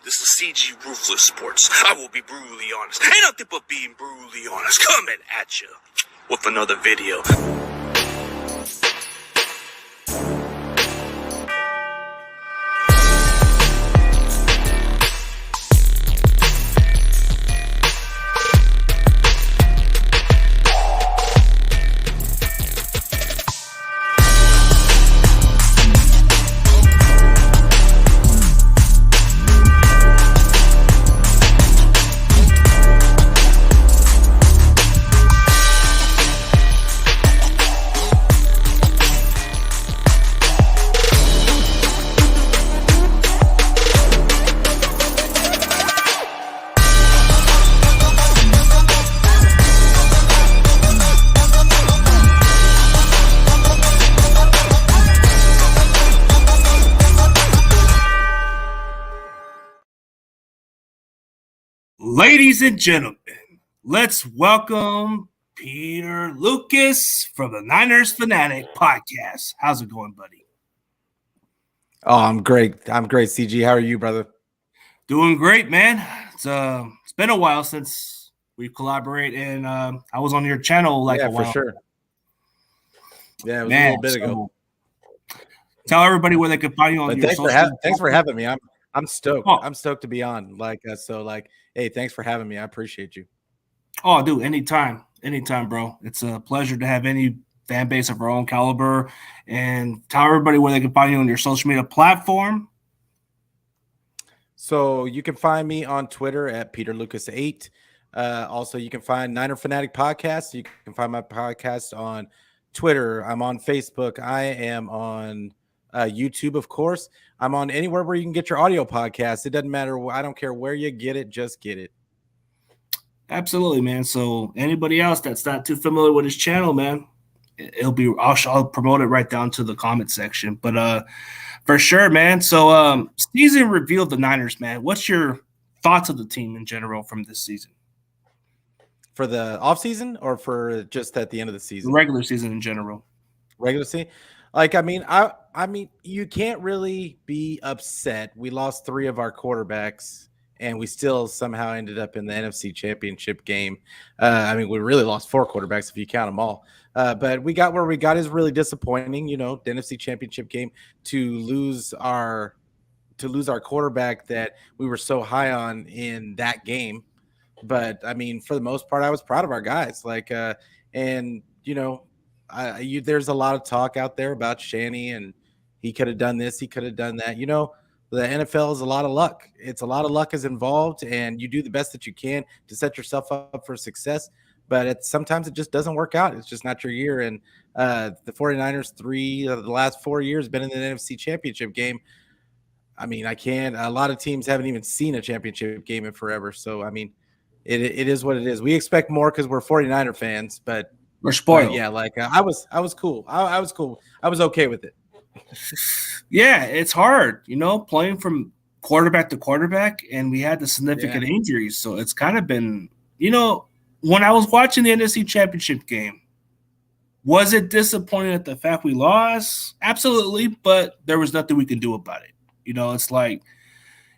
This is CG Ruthless Sports. I will be brutally honest. Ain't nothing but being brutally honest. Coming at you with another video. Ladies and gentlemen, let's welcome Peter Lucas from the Niners Fanatic Podcast. How's it going, buddy? Oh, I'm great. CG. How are you, brother? Doing great, man. It's been a while since we collaborated, and I was on your channel a while. For sure. Yeah, it was a little bit ago. Tell everybody where they can find you on your social media. Thanks for having me. I'm stoked. Oh. I'm stoked to be on. Hey, thanks for having me. I appreciate you. Oh, dude, anytime, bro. It's a pleasure to have any fan base of our own caliber. And tell everybody where they can find you on your social media platform. So you can find me on Twitter at PeterLucas8. Also, you can find Niner Fanatic Podcast. You can find my podcast on Twitter. I'm on Facebook. I am on YouTube, of course. I'm on anywhere where you can get your audio podcast. It doesn't matter. I don't care where you get it. Just get it. Absolutely, man. So anybody else that's not too familiar with his channel, man, I'll promote it right down to the comment section. But for sure, man. So season review of the Niners, man. What's your thoughts of the team in general from this season? For the offseason or for just at the end of the season? The regular season in general. Regular season? I mean, you can't really be upset. We lost 3 of our quarterbacks, and we still somehow ended up in the NFC Championship game. We really lost 4 quarterbacks if you count them all. But we got where we got is really disappointing. You know, the NFC Championship game to lose our quarterback that we were so high on in that game. But I mean, for the most part, I was proud of our guys. There's a lot of talk out there about Shanny and he could have done this, he could have done that. You know, the NFL is a lot of luck. It's a lot of luck is involved, and you do the best that you can to set yourself up for success. But sometimes it just doesn't work out. It's just not your year. And the 49ers, 3 of the last 4 years, been in the NFC Championship game. I mean, a lot of teams haven't even seen a championship game in forever. So, I mean, it is what it is. We expect more because we're 49er fans, but we're spoiled. I was cool. I was cool. I was okay with it. Yeah, it's hard, playing from quarterback to quarterback, and we had the significant injuries. So it's kind of been, when I was watching the NFC Championship game, was it disappointing at the fact we lost? Absolutely, but there was nothing we could do about it. It's like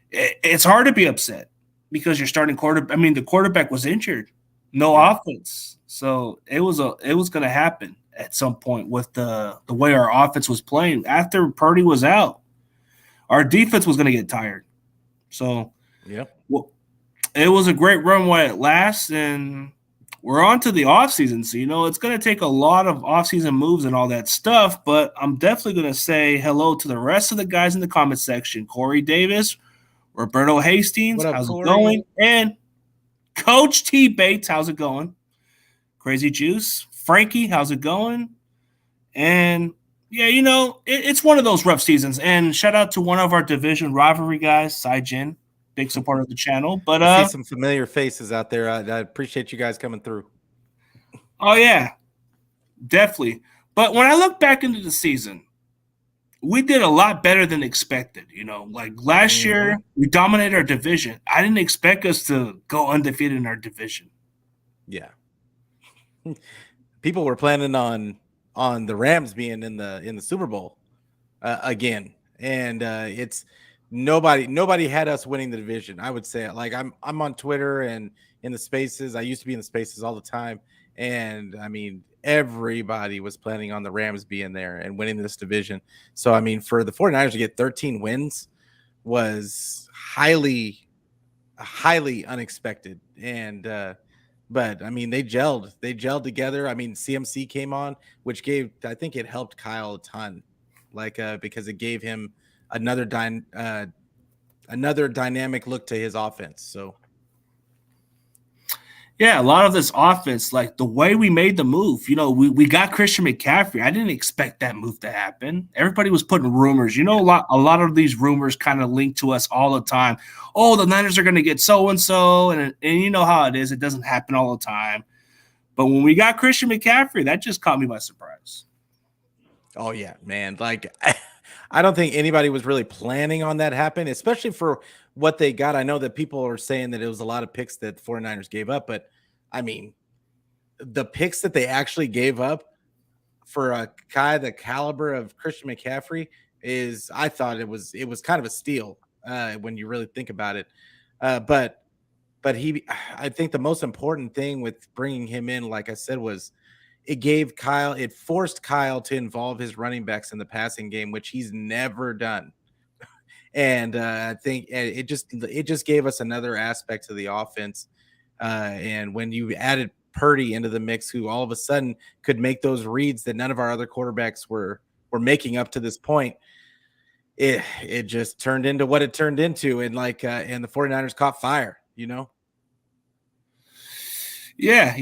it's hard to be upset because you're starting quarterback. I mean, the quarterback was injured, no offense. So it was going to happen at some point with the way our offense was playing. After Purdy was out, our defense was going to get tired. So it was a great run while it lasts, and we're on to the offseason. So, it's going to take a lot of offseason moves and all that stuff, but I'm definitely going to say hello to the rest of the guys in the comment section. Corey Davis, Roberto Hastings, how's it going? And Coach T. Bates, how's it going? Crazy Juice, Frankie, how's it going? And it's one of those rough seasons. And shout out to one of our division rivalry guys, Cy Jin, big supporter of the channel. But I see some familiar faces out there. I appreciate you guys coming through. Oh yeah, definitely. But when I look back into the season, we did a lot better than expected. Like last year, we dominated our division. I didn't expect us to go undefeated in our division. Yeah. People were planning on the Rams being in the Super Bowl again, and nobody had us winning the division. I would say, like, I'm on Twitter and in the spaces. I used to be in the spaces all the time, and I mean, everybody was planning on the Rams being there and winning this division. So I mean, for the 49ers to get 13 wins was highly unexpected. And but I mean, they gelled together. I mean, CMC came on, which I think it helped Kyle a ton, like because it gave him another dynamic look to his offense. So yeah, a lot of this offense, like the way we made the move, we got Christian McCaffrey. I didn't expect that move to happen. Everybody was putting rumors. A lot of these rumors kind of link to us all the time. Oh, the Niners are going to get so-and-so, and you know how it is. It doesn't happen all the time. But when we got Christian McCaffrey, that just caught me by surprise. Oh, yeah, man. Like, I don't think anybody was really planning on that happening, especially for what they got. I know that people are saying that it was a lot of picks that the 49ers gave up, but I mean, the picks that they actually gave up for a guy the caliber of Christian McCaffrey I thought it was kind of a steal when you really think about it. But I think the most important thing with bringing him in, like I said, was it forced Kyle to involve his running backs in the passing game, which he's never done. And I think it just gave us another aspect to the offense. And when you added Purdy into the mix, who all of a sudden could make those reads that none of our other quarterbacks were making up to this point, it just turned into what it turned into. And and the 49ers caught fire, Yeah,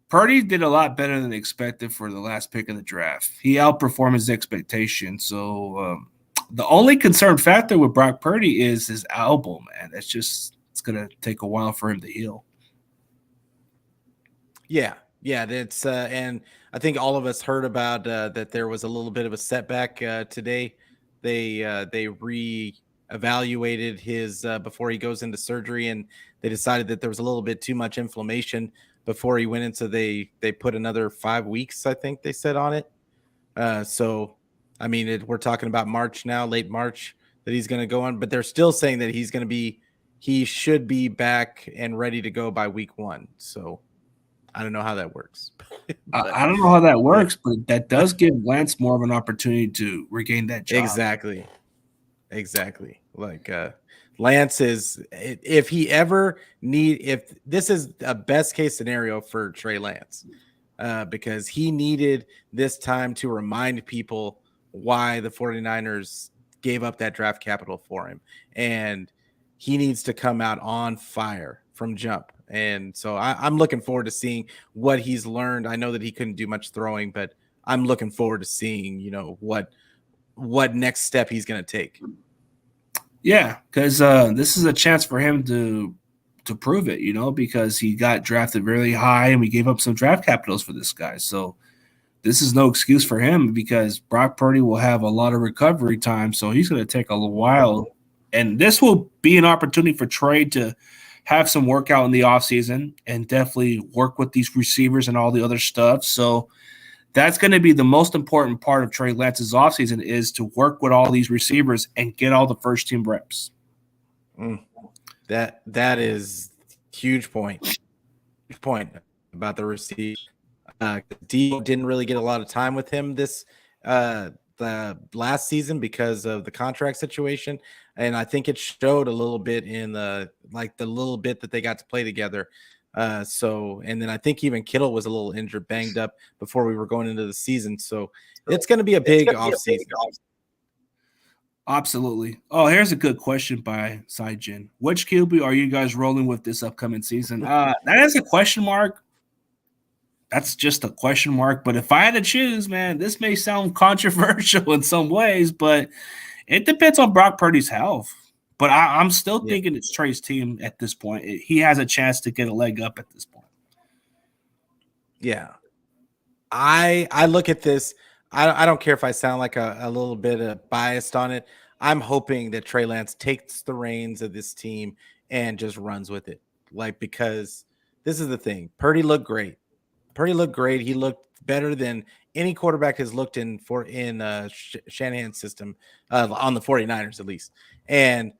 Purdy did a lot better than expected for the last pick of the draft. He outperformed his expectations. So the only concern factor with Brock Purdy is his elbow, man. It's going to take a while for him to heal. Yeah, that's and I think all of us heard about that there was a little bit of a setback today. They re-evaluated his before he goes into surgery, and they decided that there was a little bit too much inflammation before he went into. They put another 5 weeks, I think they said, on it. So I mean, we're talking about March now, late March, that he's going to go on, but they're still saying that he should be back and ready to go by week 1. So I don't know how that works. I don't know how that works, but that does give Lance more of an opportunity to regain that job. Exactly. Like Lance is, if this is a best case scenario for Trey Lance, because he needed this time to remind people why the 49ers gave up that draft capital for him. And he needs to come out on fire from jump. And so I'm looking forward to seeing what he's learned. I know that he couldn't do much throwing, but I'm looking forward to seeing, what next step he's going to take. Yeah, because this is a chance for him to prove it, because he got drafted really high and we gave up some draft capitals for this guy. So this is no excuse for him, because Brock Purdy will have a lot of recovery time. So he's going to take a little while. And this will be an opportunity for Trey to have some workout in the offseason and definitely work with these receivers and all the other stuff. So that's going to be the most important part of Trey Lance's offseason, is to work with all these receivers and get all the first-team reps. That is huge point. Huge point about the receiver. D didn't really get a lot of time with him the last season because of the contract situation, and I think it showed a little bit in the little bit that they got to play together. And then I think even Kittle was a little injured, banged up before we were going into the season. So it's going to be a big offseason. Absolutely. Oh, here's a good question by Saijin. Which QB are you guys rolling with this upcoming season? That is a question mark. That's just a question mark. But if I had to choose, man, this may sound controversial in some ways, but it depends on Brock Purdy's health. But I'm still thinking it's Trey's team at this point. He has a chance to get a leg up at this point. Yeah. I look at this. I don't care if I sound like a little bit biased on it. I'm hoping that Trey Lance takes the reins of this team and just runs with it. Because this is the thing. Purdy looked great. He looked better than any quarterback has looked in Shanahan's system on the 49ers at least. And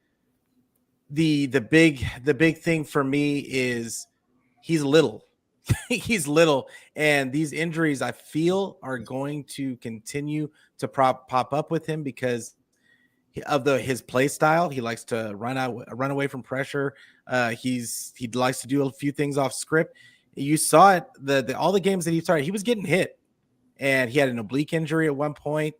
the big thing for me is he's little. He's little, and these injuries I feel are going to continue to pop up with him because of his play style. He likes to run away from pressure. He likes to do a few things off script. You saw it all the games that he started, he was getting hit, and he had an oblique injury at one point,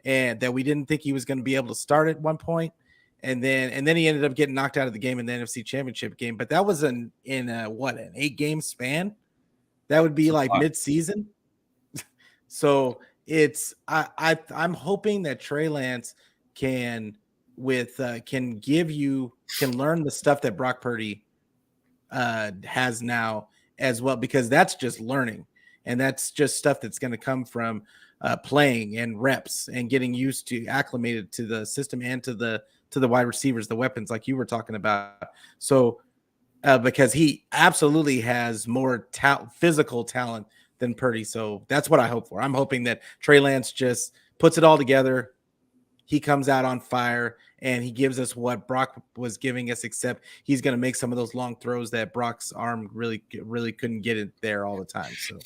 and that we didn't think he was going to be able to start at one point. And then he ended up getting knocked out of the game in the NFC Championship game. But that was in an 8-game span. That would be like mid-season. So I'm hoping that Trey Lance can learn the stuff that Brock Purdy has now as well, because that's just learning, and that's just stuff that's going to come from playing and reps and getting used to, acclimated to the system and to the wide receivers, the weapons like you were talking about. So because he absolutely has more physical talent than Purdy. So that's what I hope for. I'm hoping that Trey Lance just puts it all together. He comes out on fire, and he gives us what Brock was giving us, except he's going to make some of those long throws that Brock's arm really couldn't get it there all the time. So,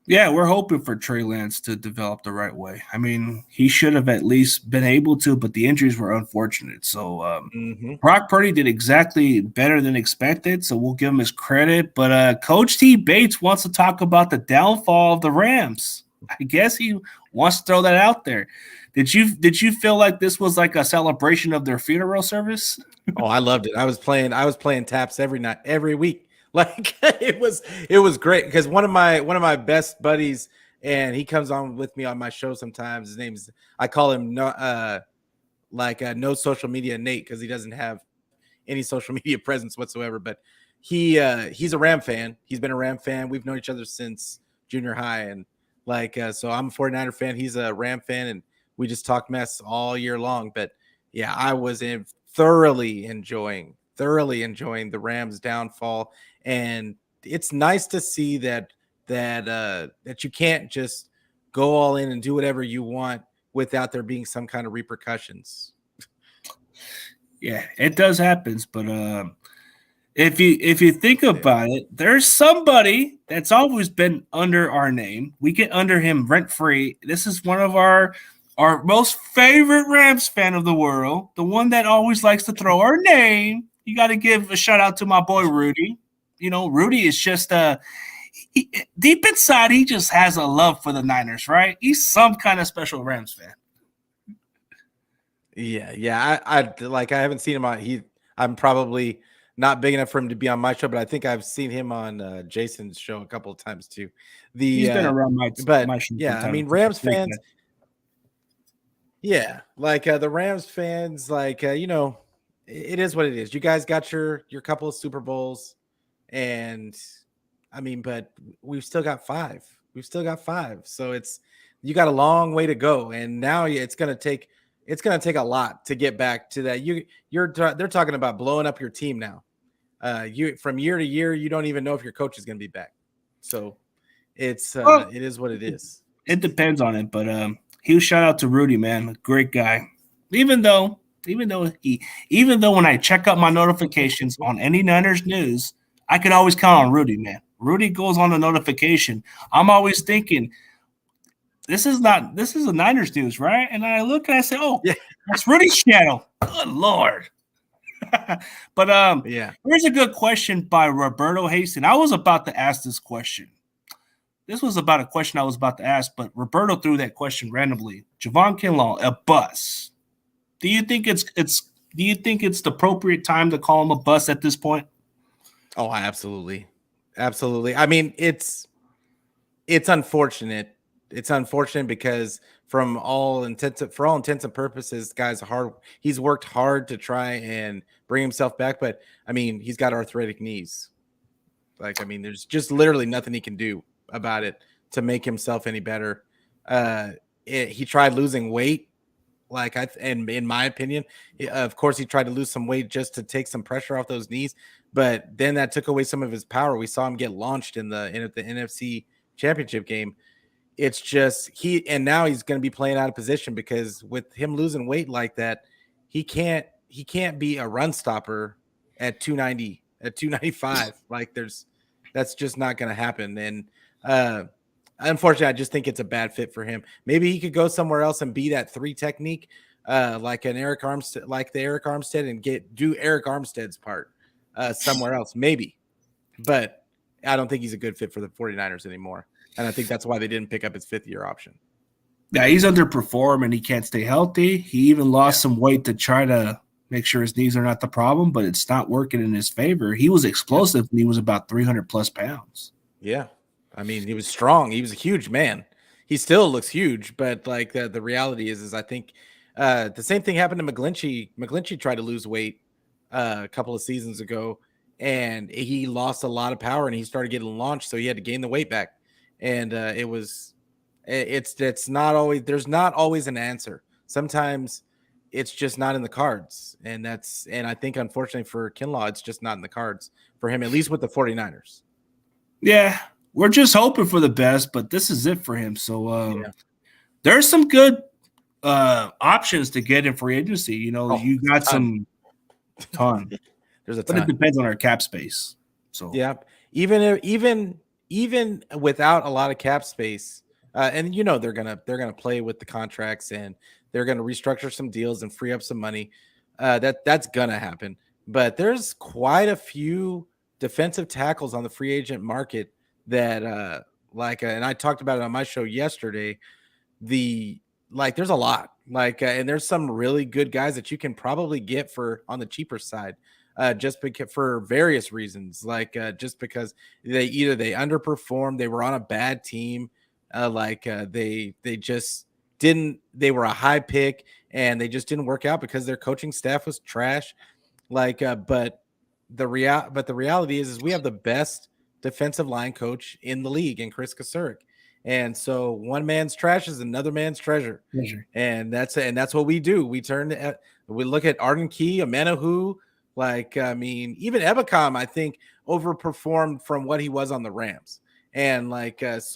yeah, we're hoping for Trey Lance to develop the right way. I mean, he should have at least been able to, but the injuries were unfortunate. So Brock Purdy did exactly better than expected, so we'll give him his credit. But Coach T. Bates wants to talk about the downfall of the Rams. I guess he wants to throw that out there. Did you feel like this was like a celebration of their funeral service? Oh, I loved it. I was playing taps every night, every week. Like it was great because one of my best buddies, and he comes on with me on my show sometimes. His name's, I call him no social media Nate, because he doesn't have any social media presence whatsoever. But he's a Ram fan. He's been a Ram fan. We've known each other since junior high, and so I'm a 49er fan. He's a Ram fan, and we just talk mess all year long. But yeah, I was thoroughly enjoying the Rams' downfall. And it's nice to see that you can't just go all in and do whatever you want without there being some kind of repercussions. Yeah, it does happen. But if you think about it, there's somebody that's always been under our name. We get under him rent free. This is one of our most favorite Rams fan of the world, the one that always likes to throw our name. You got to give a shout out to my boy Rudy. You know, Rudy is just deep inside, he just has a love for the Niners, right? He's some kind of special Rams fan. Yeah. I haven't seen him on. I'm probably not big enough for him to be on my show, but I think I've seen him on Jason's show a couple of times too. He's been around my show. Yeah, I mean, Rams fans. Yeah, the Rams fans, it is what it is. You guys got your couple of Super Bowls. And I mean, but we've still got 5. So you got a long way to go. And now it's going to take a lot to get back to that. They're talking about blowing up your team now. From year to year, you don't even know if your coach is going to be back. So it is what it is. It depends on it. But huge shout out to Rudy, man. A great guy. Even though when I check out my notifications on any Niners news, I can always count on Rudy, man. Rudy goes on a notification. I'm always thinking, this is a Niners news, right? And I look and I say, oh, yeah, that's Rudy's channel. Good Lord. But here's a good question by Roberto Haston. I was about to ask this question. This was about a question I was about to ask, but Roberto threw that question randomly. Javon Kinlaw, a bust. Do you think it's the appropriate time to call him a bust at this point? Oh, absolutely. I mean, it's unfortunate. It's unfortunate because for all intents and purposes, he's worked hard to try and bring himself back. But I mean, he's got arthritic knees. There's just literally nothing he can do about it to make himself any better. He tried losing weight. And in my opinion, of course, he tried to lose some weight just to take some pressure off those knees, but then that took away some of his power. We saw him get launched in the NFC Championship game. it's just now he's going to be playing out of position because with him losing weight like that, he can't be a run stopper at 290, at 295. Like that's just not going to happen. And unfortunately, I just think it's a bad fit for him. Maybe he could go somewhere else and be that 3 technique, like an Eric Armstead, like the Eric Armstead, and do Eric Armstead's part somewhere else, maybe. But I don't think he's a good fit for the 49ers anymore. And I think that's why they didn't pick up his 5th-year option. Yeah, he's underperformed and he can't stay healthy. He even lost some weight to try to make sure his knees are not the problem, but it's not working in his favor. He was explosive when he was about 300 plus pounds. Yeah. I mean, he was strong. He was a huge man. He still looks huge, but like the reality is I think the same thing happened to McGlinchey. McGlinchey tried to lose weight a couple of seasons ago, and he lost a lot of power and he started getting launched, so he had to gain the weight back. And it's not always, there's not always an answer. Sometimes it's just not in the cards. And I think unfortunately for Kinlaw, it's just not in the cards for him, at least with the 49ers. Yeah, we're just hoping for the best, but this is it for him. So there's some good options to get in free agency. You know, you got some ton. There's a ton. But it depends on our cap space. So yeah, even without a lot of cap space, and you know they're gonna play with the contracts and they're gonna restructure some deals and free up some money. That's gonna happen. But there's quite a few defensive tackles on the free agent market that and I talked about it on my show yesterday. There's a lot and there's some really good guys that you can probably get for on the cheaper side. Just because for various reasons, just because they underperformed, they were on a bad team, they just didn't. They were a high pick and they just didn't work out because their coaching staff was trash. But the reality is we have the best defensive line coach in the league in Chris Kasurik. And so one man's trash is another man's treasure. And that's what we do. We look at Arden Key, Amenahu. Even Ebicom, I think, overperformed from what he was on the Rams. And I think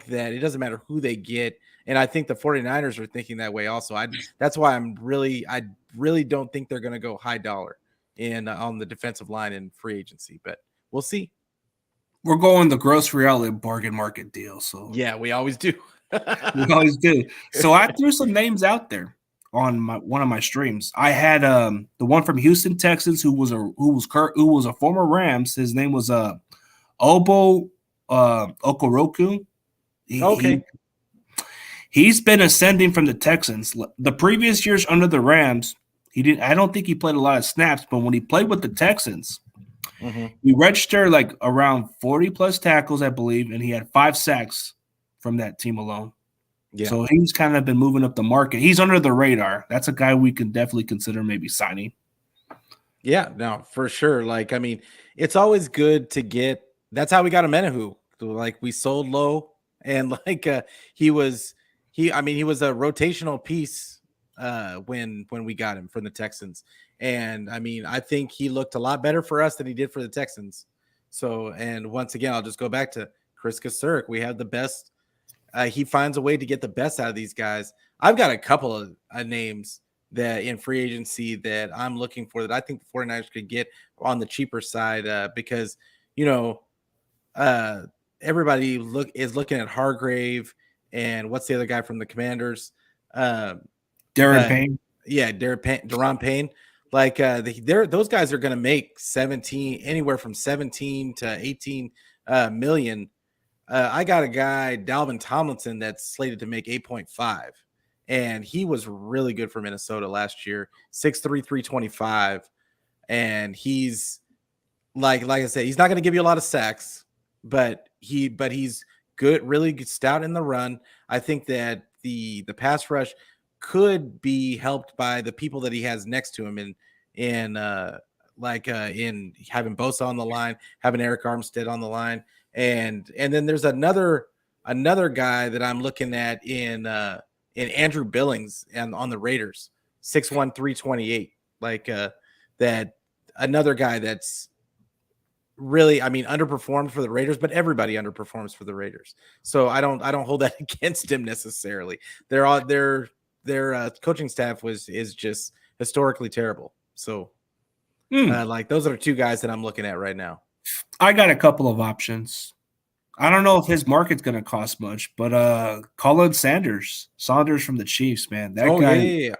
that it doesn't matter who they get. And I think the 49ers are thinking that way also. That's why I really don't think they're going to go high dollar on the defensive line in free agency, but we'll see. We're going the grocery outlet bargain market deal. So yeah, we always do. We always do. So I threw some names out there on one of my streams. I had the one from Houston Texans who was a former Rams. His name was Obo Okoroku. He's been ascending from the Texans. The previous years under the Rams, I don't think he played a lot of snaps, but when he played with the Texans, he registered around 40 plus tackles, I believe, and he had 5 sacks from that team alone. Yeah. So he's kind of been moving up the market. He's under the radar. That's a guy we can definitely consider maybe signing. Yeah, no, for sure. It's always good to get. That's how we got Amenahu. We sold low, and he was a rotational piece when we got him from the Texans. And I think he looked a lot better for us than he did for the Texans. So, and once again, I'll just go back to Chris Kasurik. We have the best. He finds a way to get the best out of these guys. I've got a couple of names that in free agency that I'm looking for that I think the 49ers could get on the cheaper side because, everybody is looking at Hargrave and what's the other guy from the Commanders? Daron Payne. Yeah, Daron Payne. Those guys are going to make anywhere from 17 to 18 million. I got a guy, Dalvin Tomlinson, that's slated to make 8.5, and he was really good for Minnesota last year. 6'3", 325, and he's like I said, he's not going to give you a lot of sacks, but he's good, really good, stout in the run. I think that the pass rush could be helped by the people that he has next to him in having Bosa on the line, having Eric Armstead on the line. And then there's another guy that I'm looking at in Andrew Billings and on the Raiders, 6'1", 328. That another guy that's really, I mean, underperformed for the Raiders, but everybody underperforms for the Raiders. So I don't hold that against him necessarily. Their coaching staff is just historically terrible. So like those are the two guys that I'm looking at right now. I got a couple of options. I don't know if his market's going to cost much, but Colin Saunders from the Chiefs, man. That guy. Yeah.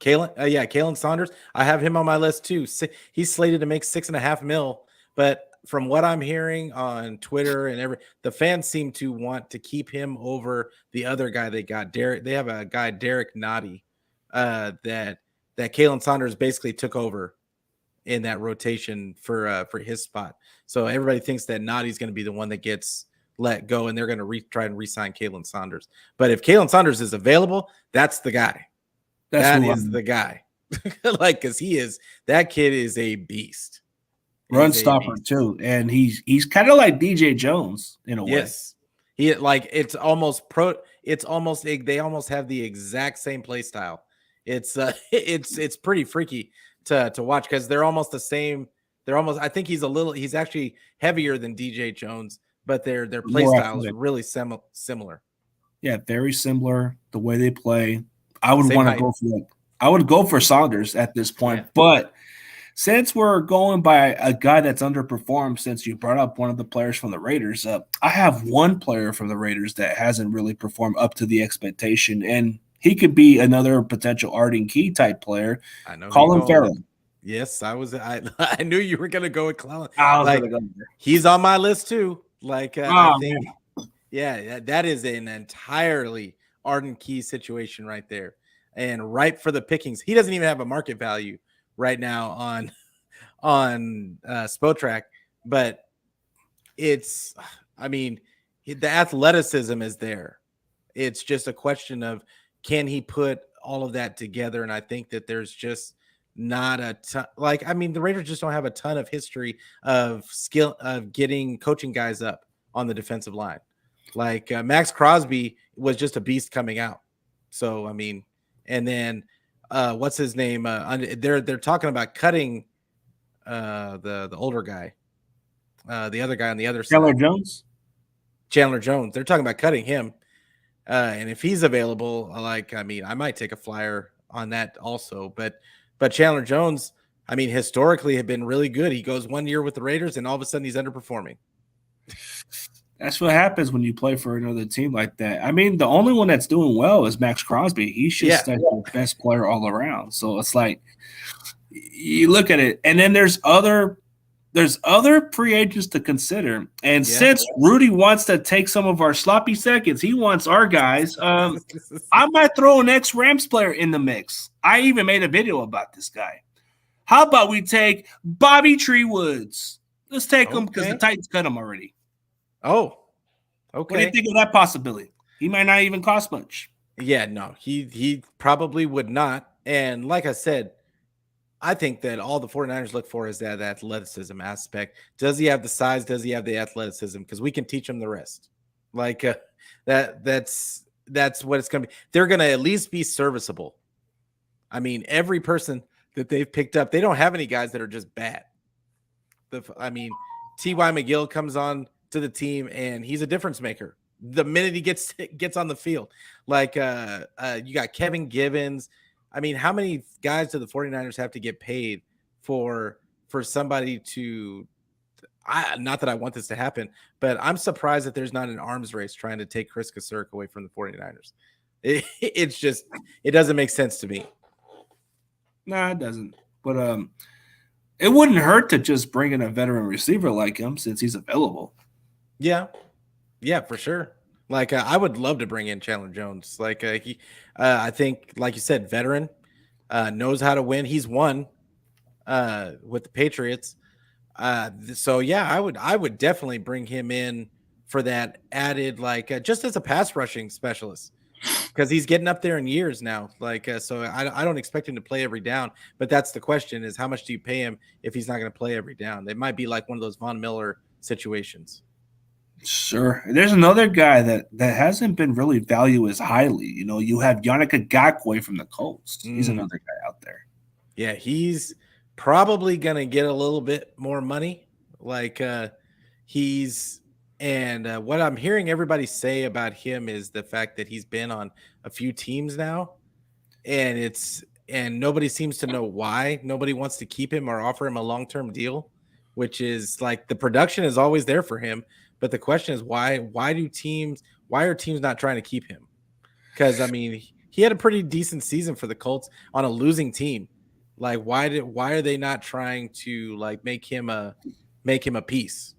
Kalen Saunders. I have him on my list too. He's slated to make $6.5 million, but from what I'm hearing on Twitter and the fans seem to want to keep him over the other guy they got. They have a guy, Derek Nottie, that Kalen Saunders basically took over in that rotation for his spot. So everybody thinks that Nottie's going to be the one that gets let go, and they're going to try and re-sign Kalen Saunders. But if Kalen Saunders is available, that's the guy. That is the guy. Like, because that kid is a beast. Run stopper too, and he's kind of like DJ Jones in a way. Yes, he it's almost they almost have the exact same play style. It's pretty freaky to watch because they're almost the same. I think he's actually heavier than DJ Jones, but their play style is really similar. Yeah, very similar. The way they play. I would go for Saunders at this point, but since we're going by a guy that's underperformed, since you brought up one of the players from the Raiders, I have one player from the Raiders that hasn't really performed up to the expectation, and he could be another potential Arden Key type player. I know. Colin Farrell. Yes, I knew you were going to go with Colin. He's on my list too. Like, I think, that is an entirely Arden Key situation right there, and ripe for the pickings. He doesn't even have a market value right now on Spotrac, but the athleticism is there. It's just a question of, can he put all of that together? And I think that there's just not a ton. The Raiders just don't have a ton of history of skill of getting coaching guys up on the defensive line. Like Max Crosby was just a beast coming out. So, and then what's his name? They're talking about cutting the older guy, the other guy on the other side. Chandler Jones. They're talking about cutting him. And if he's available, I might take a flyer on that also. But Chandler Jones, historically have been really good. He goes 1 year with the Raiders, and all of a sudden he's underperforming. That's what happens when you play for another team like that. The only one that's doing well is Max Crosby. He's just the best player all around. So it's like you look at it, and then there's other free agents to consider. And since Rudy wants to take some of our sloppy seconds, he wants our guys. I might throw an ex-Rams player in the mix. I even made a video about this guy. How about we take Bobby Tree Woods? Let's take him because the Titans cut him already. Oh, okay. What do you think of that possibility? He might not even cost much. Yeah, no, he probably would not. And like I said, I think that all the 49ers look for is that athleticism aspect. Does he have the size? Does he have the athleticism? Because we can teach him the rest. That's what it's going to be. They're going to at least be serviceable. Every person that they've picked up, they don't have any guys that are just bad. T.Y. McGill comes on to the team, and he's a difference maker the minute he gets on the field. You got Kevin Givens. How many guys do the 49ers have to get paid for somebody to not that I want this to happen, but I'm surprised that there's not an arms race trying to take Chris Kasurk away from the 49ers. It doesn't make sense to me. Nah, it doesn't. But it wouldn't hurt to just bring in a veteran receiver like him since he's available. Yeah, for sure. I would love to bring in Chandler Jones. I think, like you said, veteran, knows how to win. He's won with the Patriots. I would definitely bring him in for that added, just as a pass rushing specialist, because he's getting up there in years now. So I don't expect him to play every down, but that's the question: is how much do you pay him if he's not going to play every down? It might be like one of those Von Miller situations. Sure. There's another guy that hasn't been really valued as highly. You have Yannick Ngakoue from the Colts. He's another guy out there. Yeah, he's probably going to get a little bit more money. Like he's and what I'm hearing everybody say about him is the fact that he's been on a few teams now, and nobody seems to know why. Nobody wants to keep him or offer him a long-term deal, which is like the production is always there for him, but the question is why are teams not trying to keep him? Because I mean, he had a pretty decent season for the Colts on a losing team. Like why are they not trying to like make him a piece?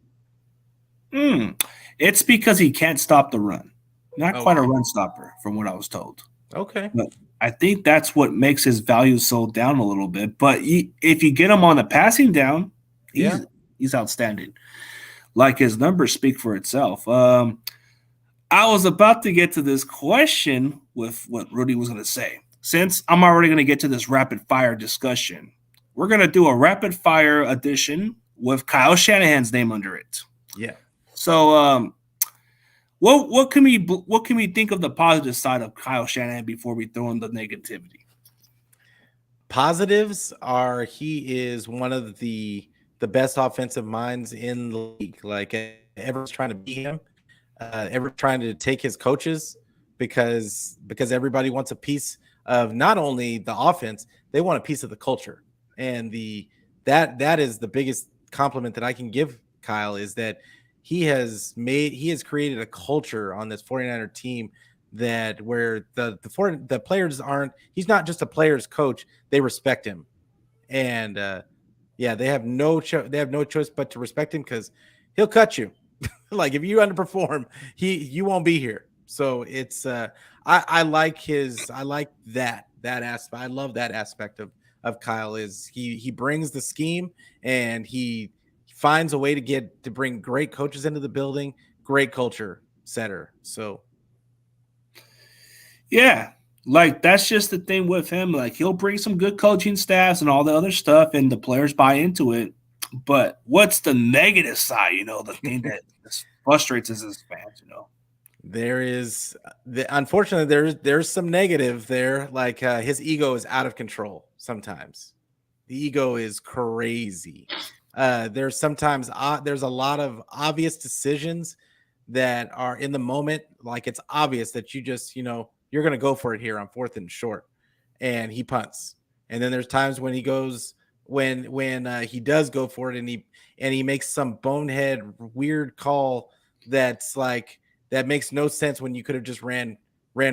It's because he can't stop the run. Not quite a run stopper, from what I was told. Okay. But I think that's what makes his value so down a little bit. But if you get him on the passing down, he's outstanding. Like his numbers speak for itself. I was about to get to this question with what Rudy was going to say. Since I'm already going to get to this rapid fire discussion, we're going to do a rapid fire edition with Kyle Shanahan's name under it. Yeah. So, what can we think of the positive side of Kyle Shanahan before we throw in the negativity? Positives are he is one of the best offensive minds in the league. Like everyone's trying to beat him, everyone's trying to take his coaches because everybody wants a piece of not only the offense, they want a piece of the culture. And that is the biggest compliment that I can give Kyle is that he has created a culture on this 49er team that where the players aren't, he's not just a player's coach, they respect him. And they have no choice but to respect him because he'll cut you. Like if you underperform, you won't be here. So it's I like that aspect. I love that aspect of Kyle is he brings the scheme and he finds a way to bring great coaches into the building, great culture setter. So yeah, like that's just the thing with him. Like he'll bring some good coaching staffs and all the other stuff, and the players buy into it. But what's the negative side? The thing that frustrates us as fans. There is unfortunately there's some negative there. Like his ego is out of control. Sometimes the ego is crazy. There's sometimes there's a lot of obvious decisions that are in the moment. Like it's obvious that you just you're going to go for it here on 4th and short, and he punts. And then there's times when he goes when he does go for it and he makes some bonehead weird call that's like that makes no sense when you could have just ran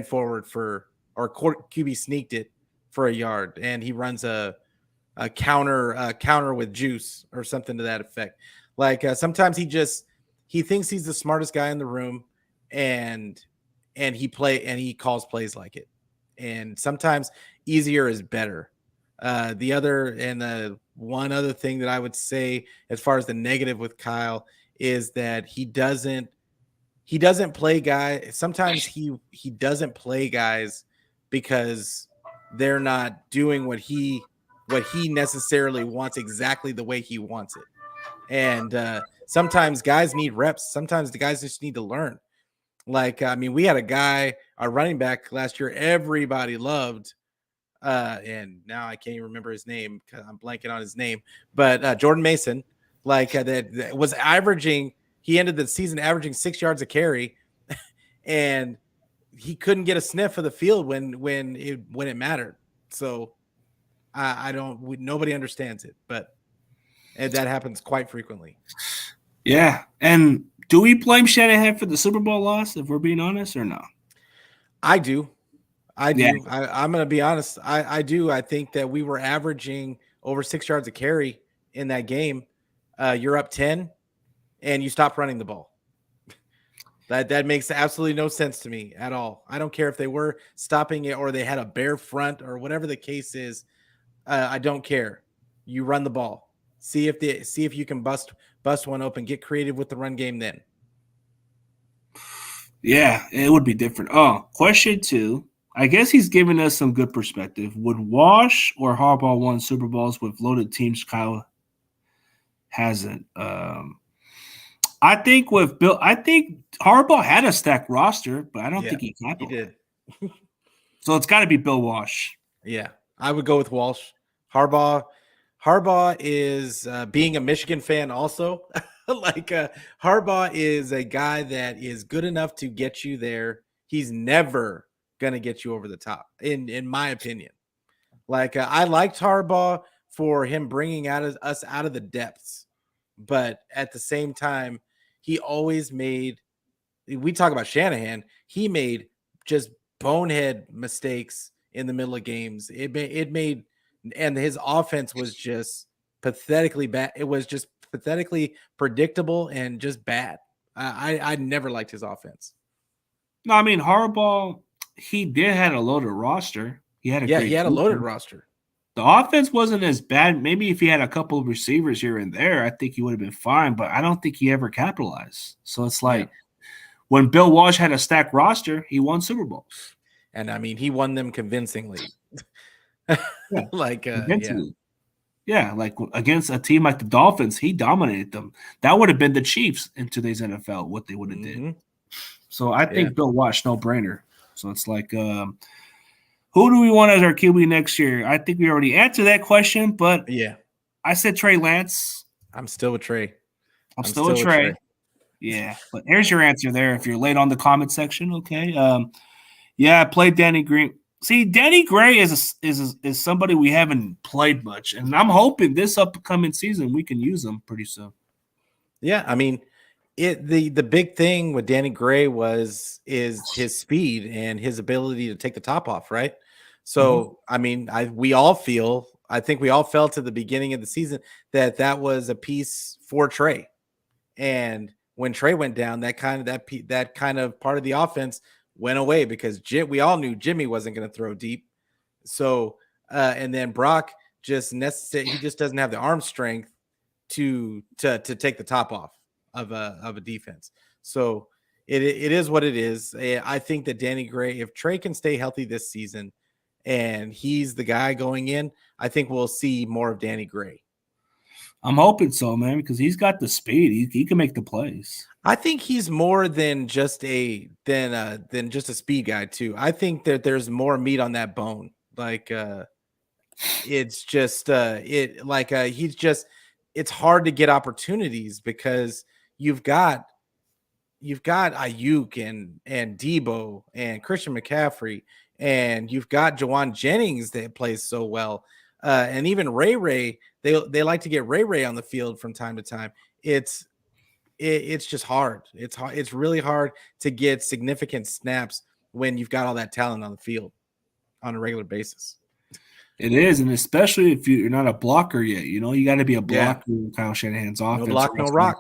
forward or QB sneaked it for a yard, and he runs a counter with juice or something to that effect. Like sometimes he thinks he's the smartest guy in the room, and he calls plays like it. And sometimes easier is better. The one other thing that I would say as far as the negative with Kyle is that he doesn't play guys. Sometimes he doesn't play guys because they're not doing what he necessarily wants exactly the way he wants it. And sometimes guys need reps. Sometimes the guys just need to learn. Like, I mean, we had a running back last year everybody loved, and now I can't even remember his name because I'm blanking on his name, but Jordan Mason, like that was averaging, he ended the season averaging 6 yards a carry, and he couldn't get a sniff of the field when it mattered. So nobody understands it, but that happens quite frequently. Yeah. And do we blame Shanahan for the Super Bowl loss, if we're being honest, or no? I do. Yeah. I'm going to be honest. I do. I think that we were averaging over 6 yards a carry in that game. You're up 10 and you stop running the ball. That makes absolutely no sense to me at all. I don't care if they were stopping it or they had a bare front or whatever the case is. I don't care. You run the ball. See if you can bust one open. Get creative with the run game then. Yeah, it would be different. Oh, question 2. I guess he's giving us some good perspective. Would Wash or Harbaugh won Super Bowls with loaded teams? Kyle hasn't. I think Harbaugh had a stacked roster, but I don't think he capitalized. He did. So it's got to be Bill Walsh. Yeah, I would go with Walsh. Harbaugh Harbaugh is being a Michigan fan also. Harbaugh is a guy that is good enough to get you there. He's never going to get you over the top, in my opinion. I liked Harbaugh for him bringing us out of the depths, but at the same time, he always made. We talk about Shanahan. He made just bonehead mistakes in the middle of games. And his offense was just pathetically bad. It was just pathetically predictable and just bad. I never liked his offense. No, I mean Harbaugh, he did had a loaded roster. He had a loaded roster. The offense wasn't as bad. Maybe if he had a couple of receivers here and there, I think he would have been fine. But I don't think he ever capitalized. So it's like when Bill Walsh had a stacked roster, he won Super Bowls. And I mean, he won them convincingly. Convincingly. Yeah, like against a team like the Dolphins, he dominated them. That would have been the Chiefs in today's NFL, what they would have did. So I think Bill Walsh, no brainer. So it's like, who do we want as our QB next year? I think we already answered that question, but I said Trey Lance. I'm still with Trey. I'm still with Trey. Yeah, but here's your answer there. If you're late on the comment section, okay. I played Danny Green. See, Danny Gray is somebody we haven't played much, and I'm hoping this upcoming season we can use him pretty soon. Yeah, I mean, the big thing with Danny Gray is his speed and his ability to take the top off, right? So, I mean, I think we all felt at the beginning of the season that was a piece for Trey, and when Trey went down, that kind of part of the offense went away because we all knew Jimmy wasn't going to throw deep. So, and then Brock he just doesn't have the arm strength to take the top off of a defense. So it is what it is. I think that Danny Gray, if Trey can stay healthy this season and he's the guy going in, I think we'll see more of Danny Gray. I'm hoping so, man, because he's got the speed. He can make the plays. I think he's more than just a speed guy too. I think that there's more meat on that bone. It's hard to get opportunities because you've got Ayuk and Debo and Christian McCaffrey, and you've got Jawan Jennings that plays so well. And even Ray, they like to get Ray on the field from time to time. It's just hard. It's really hard to get significant snaps when you've got all that talent on the field on a regular basis. It is, and especially if you're not a blocker yet. You got to be a blocker in Kyle Shanahan's offense. No block, no rock.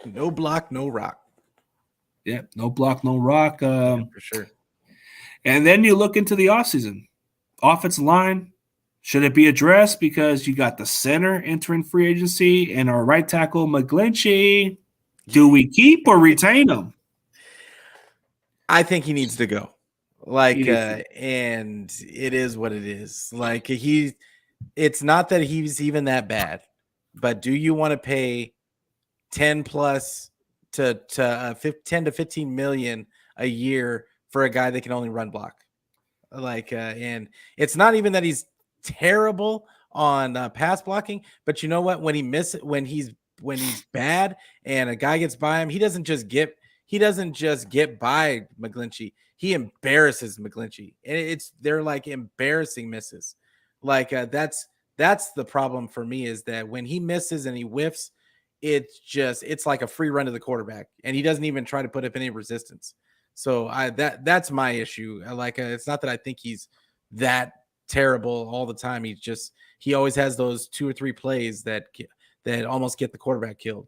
No block, no rock. Yeah, no block, no rock. For sure. And then you look into the offseason. Offensive line, should it be addressed? Because you got the center entering free agency and our right tackle, McGlinchey. Do we keep or retain him? I think he needs to go. And it is what it is. It's not that he's even that bad, but do you want to pay 10 plus to 10 to 15 million a year for a guy that can only run block? And it's not even that he's terrible on pass blocking, but you know what? When he's bad and a guy gets by him, he doesn't just get by McGlinchey. He embarrasses McGlinchey, and they're like embarrassing misses. That's the problem for me, is that when he misses and he whiffs, it's like a free run to the quarterback, and he doesn't even try to put up any resistance. So that's my issue. It's not that I think he's that terrible all the time. He always has those 2 or 3 plays that almost get the quarterback killed.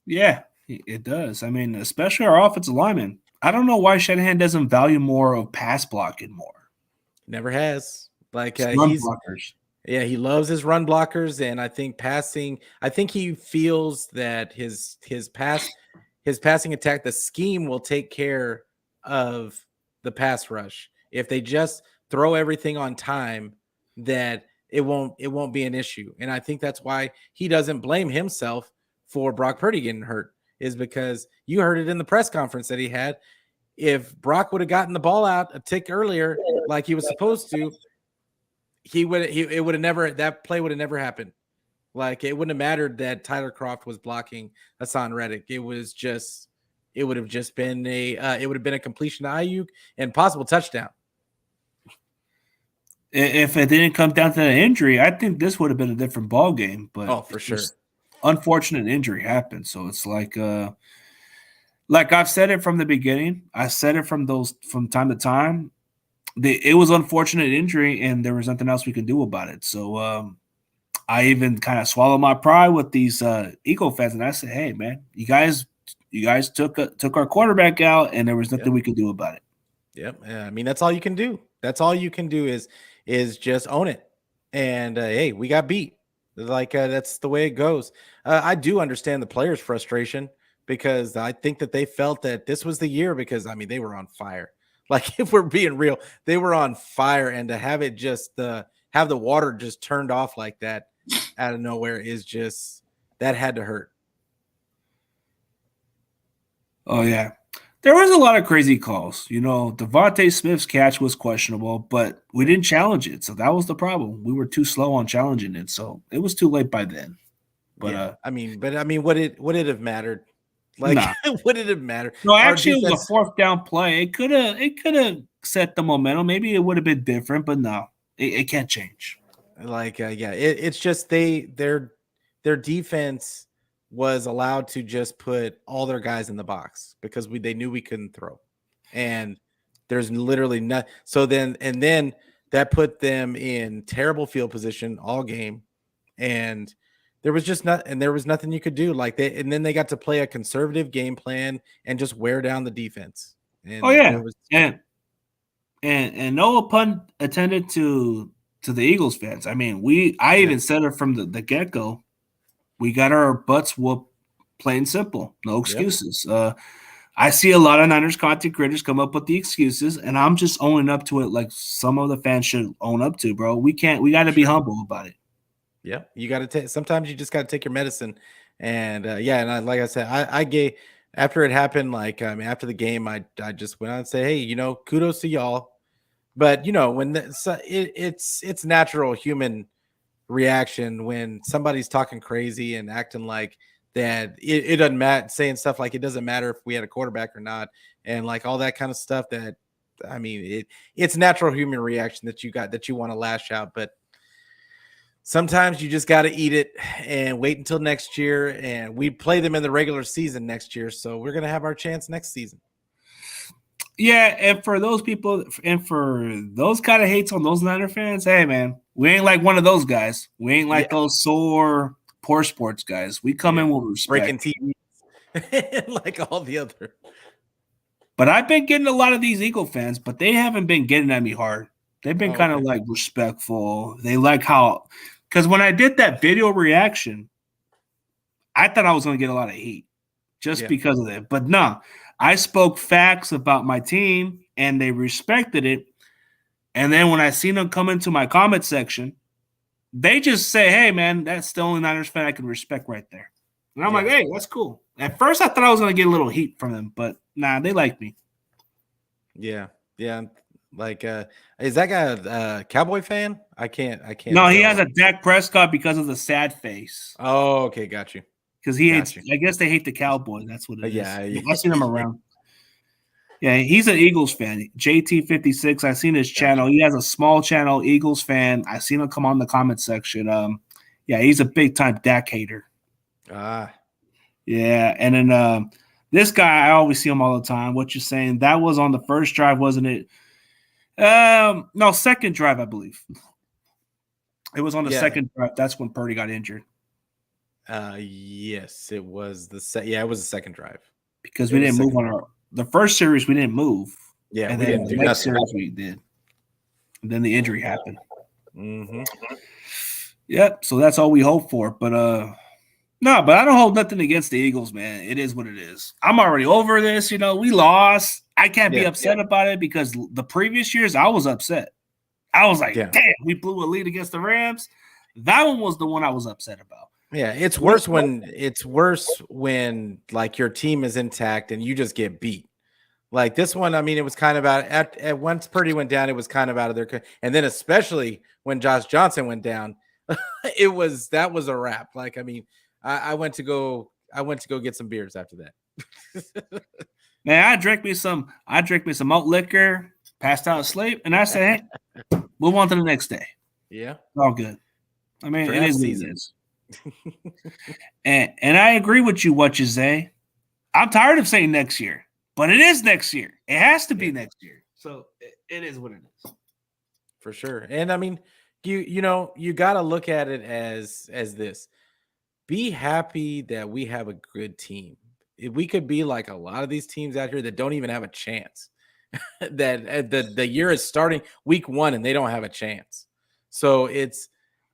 Yeah, it does. I mean, especially our offensive linemen. I don't know why Shanahan doesn't value more of pass blocking more. Never has. Run blockers. Yeah, he loves his run blockers, and I think passing. I think he feels that his passing attack, the scheme, will take care of the pass rush. If they just throw everything on time, that it won't be an issue. And I think that's why he doesn't blame himself for Brock Purdy getting hurt, is because you heard it in the press conference that he had. If Brock would have gotten the ball out a tick earlier like he was supposed to, it would have never, that play would have never happened. Like, it wouldn't have mattered that Tyler Kroft was blocking Hassan Reddick. It would have just been a completion to Ayuk and possible touchdown. If it didn't come down to the injury, I think this would have been a different ball game. But for sure, unfortunate injury happened. So it's like I've said it from the beginning. I said it from time to time. It was unfortunate injury, and there was nothing else we could do about it. So I even kind of swallowed my pride with these Eagle fans, and I said, "Hey, man, you guys took our quarterback out, and there was nothing we could do about it." Yep. Yeah, I mean, that's all you can do. That's all you can do is just own it. And hey, we got beat. Like, that's the way it goes. I do understand the players' frustration, because I think that they felt that this was the year, because I mean, they were on fire. Like, if we're being real, they were on fire, and to have it just have the water just turned off like that out of nowhere is just, that had to hurt. Oh yeah, there was a lot of crazy calls. Devontae Smith's catch was questionable, but we didn't challenge it, so that was the problem. We were too slow on challenging it, so it was too late by then. But yeah, I mean, would it have mattered? Like, nah. Would it have mattered? No, actually, it was a fourth down play. It could have set the momentum. Maybe it would have been different, but no, it can't change. Like, yeah, it's just their defense was allowed to just put all their guys in the box because they knew we couldn't throw, and there's literally not. So then that put them in terrible field position all game, and there was nothing you could do. Like, and then they got to play a conservative game plan and just wear down the defense. And and no pun intended to the Eagles fans. I mean, I even said it from the get-go. We got our butts whooped, plain simple. No excuses. Yep. I see a lot of Niners content creators come up with the excuses, and I'm just owning up to it like some of the fans should own up to, bro. We got to be humble about it. Yeah, you got to take. Sometimes you just got to take your medicine, and like I said, I gave, after it happened, like, after the game, I just went on and say, hey, kudos to y'all, but when it's natural human reaction when somebody's talking crazy and acting like that, it doesn't matter, saying stuff like it doesn't matter if we had a quarterback or not, and like all that kind of stuff. That, I mean, it's natural human reaction that you want to lash out, but sometimes you just got to eat it and wait until next year. And we play them in the regular season next year, so we're going to have our chance next season. Yeah, and for those people and for those kind of hates on those Niner fans, hey, man, we ain't like one of those guys. We ain't like those sore, poor sports guys. We come in with respect. Breaking TVs like all the other. But I've been getting a lot of these Eagle fans, but they haven't been getting at me hard. They've been kind of like respectful. They like how – because when I did that video reaction, I thought I was going to get a lot of heat just because of that. But no, I spoke facts about my team, and they respected it. And then when I seen them come into my comment section, they just say, hey, man, that's the only Niners fan I can respect right there. And I'm like, hey, that's cool. At first, I thought I was going to get a little heat from them, but nah, they like me. Yeah. Like, is that guy a Cowboy fan? I can't. No, he has a Dak Prescott because of the sad face. Oh, okay, got you. Because he hates. I guess they hate the Cowboys. That's what it is. Yeah, I've seen him around. Yeah, he's an Eagles fan. JT56. I've seen his channel. He has a small channel, Eagles fan. I've seen him come on the comment section. Yeah, he's a big time Dak hater. Ah. Yeah, and then this guy, I always see him all the time. What you're saying? That was on the first drive, wasn't it? No, second drive, I believe. It was on the second drive. That's when Purdy got injured. Yes, it was it was the second drive. Because we didn't move on the first series, we didn't move. Yeah, and then the next series we did. And then the injury happened. Mm-hmm. Yep, so that's all we hope for. But no, but I don't hold nothing against the Eagles, man. It is what it is. I'm already over this. We lost. I can't be upset about it because the previous years I was upset. I was like, damn, we blew a lead against the Rams. That one was the one I was upset about. Yeah, it's worse when like your team is intact and you just get beat. Like this one, I mean, it was kind of at once Purdy went down, it was kind of out of their, and then especially when Josh Johnson went down, that was a wrap. Like, I mean, I went to go get some beers after that. Man, I drank me some malt liquor, passed out asleep, and I said, hey, move on to the next day. Yeah. It's all good. I mean, Draft it is season. what it is. and I agree with you, what you say. I'm tired of saying next year, but it is next year. It has to be next year. So it is what it is. For sure. And I mean, you know, you got to look at it as this. Be happy that we have a good team. If we could be like a lot of these teams out here that don't even have a chance. That the year is starting week 1 and they don't have a chance. So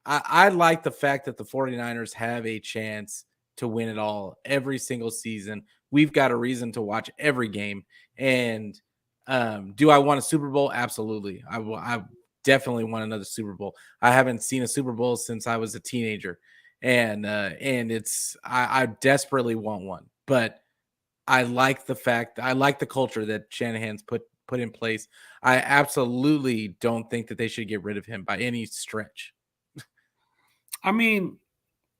I like the fact that the 49ers have a chance to win it all every single season. We've got a reason to watch every game. And do I want a Super Bowl? Absolutely. I definitely want another Super Bowl. I haven't seen a Super Bowl since I was a teenager. And I desperately want one. But I like the culture that Shanahan's put in place. I absolutely don't think that they should get rid of him by any stretch. I mean,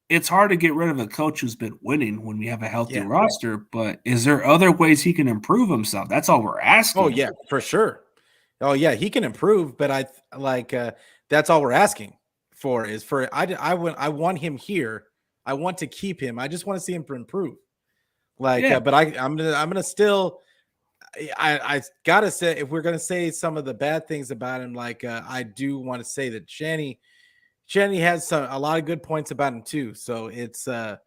it's hard to get rid of a coach who's been winning when we have a healthy roster, but is there other ways he can improve himself? That's all we're asking. Oh, yeah, for sure. Oh, yeah, he can improve, but that's all we're asking for is for I want him here. I want to keep him. I just want to see him improve. But I'm gonna still. I gotta say, if we're gonna say some of the bad things about him, I do want to say that Shanny has a lot of good points about him too. So it's and